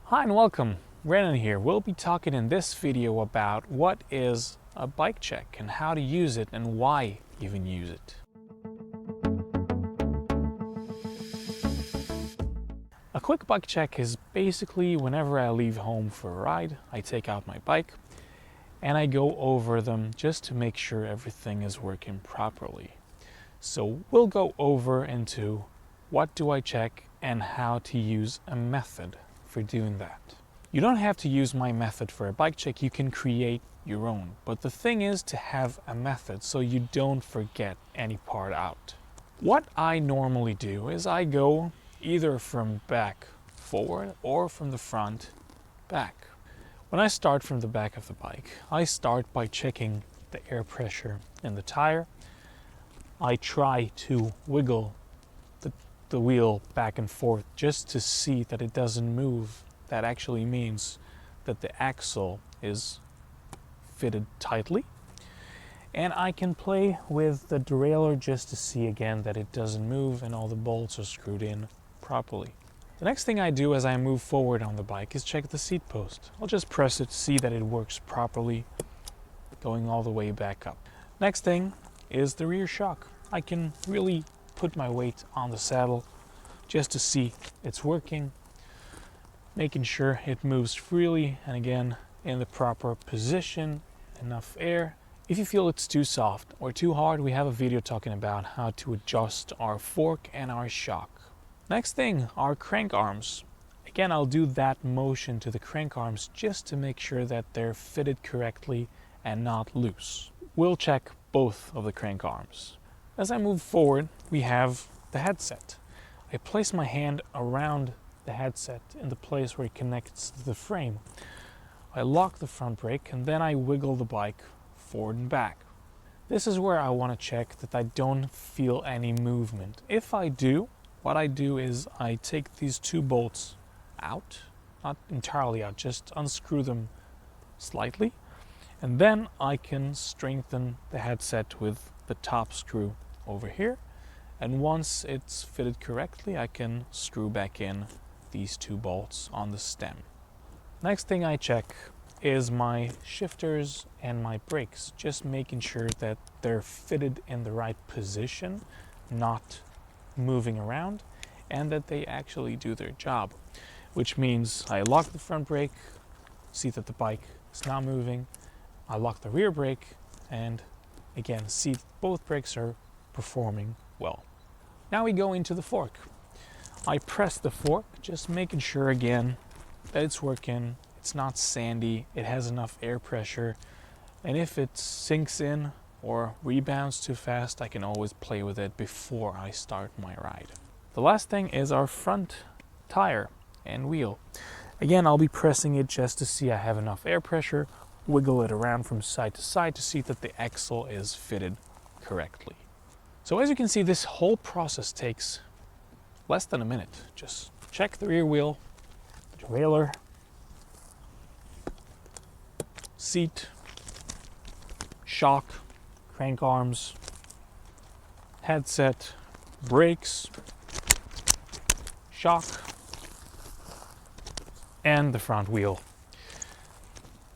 Hi and welcome, Renan here. We'll be talking in this video about what is a bike check and how to use it and why even use it. A quick bike check is basically whenever I leave home for a ride, I take out my bike and I go over them just to make sure everything is working properly. So we'll go over into what do I check and how to use a method for doing that. You don't have to use my method for a bike check, you can create your own. But the thing is to have a method so you don't forget any part out. What I normally do is I go either from back forward or from the front back. When I start from the back of the bike, I start by checking the air pressure in the tire. I try to wiggle the wheel back and forth just to see that it doesn't move. That actually means that the axle is fitted tightly. And I can play with the derailleur just to see again that it doesn't move and all the bolts are screwed in properly. The next thing I do as I move forward on the bike is check the seat post. I'll just press it to see that it works properly, going all the way back up. Next thing is the rear shock. I can really put my weight on the saddle just to see it's working, making sure it moves freely and again in the proper position, enough air. If you feel it's too soft or too hard, we have a video talking about how to adjust our fork and our shock. Next thing, our crank arms. Again, I'll do that motion to the crank arms just to make sure that they're fitted correctly and not loose. We'll check both of the crank arms. As I move forward, we have the headset. I place my hand around the headset in the place where it connects to the frame. I lock the front brake and then I wiggle the bike forward and back. This is where I want to check that I don't feel any movement. If I do, what I do is I take these two bolts out, not entirely out, just unscrew them slightly, and then I can strengthen the headset with the top screw over here, and once it's fitted correctly I can screw back in these two bolts on the stem. Next thing I check is my shifters and my brakes, just making sure that they're fitted in the right position, not moving around, and that they actually do their job, which means I lock the front brake, see that the bike is not moving, I lock the rear brake, and again see both brakes are performing well. Now we go into the fork. I press the fork, just making sure again that it's working, it's not sandy, it has enough air pressure, and if it sinks in or rebounds too fast, I can always play with it before I start my ride. The last thing is our front tire and wheel. Again, I'll be pressing it just to see I have enough air pressure, wiggle it around from side to side to see that the axle is fitted correctly. So as you can see, this whole process takes less than a minute. Just check the rear wheel, derailleur, seat, shock, crank arms, headset, brakes, shock, and the front wheel.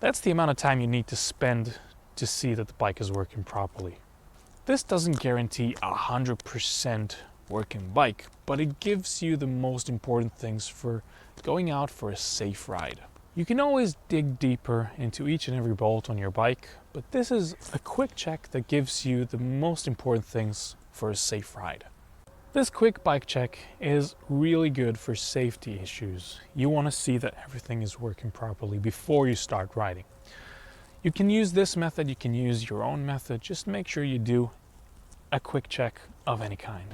That's the amount of time you need to spend to see that the bike is working properly. This doesn't guarantee 100% working bike, but it gives you the most important things for going out for a safe ride. You can always dig deeper into each and every bolt on your bike, but this is a quick check that gives you the most important things for a safe ride. This quick bike check is really good for safety issues. You want to see that everything is working properly before you start riding. You can use this method, you can use your own method, just make sure you do a quick check of any kind.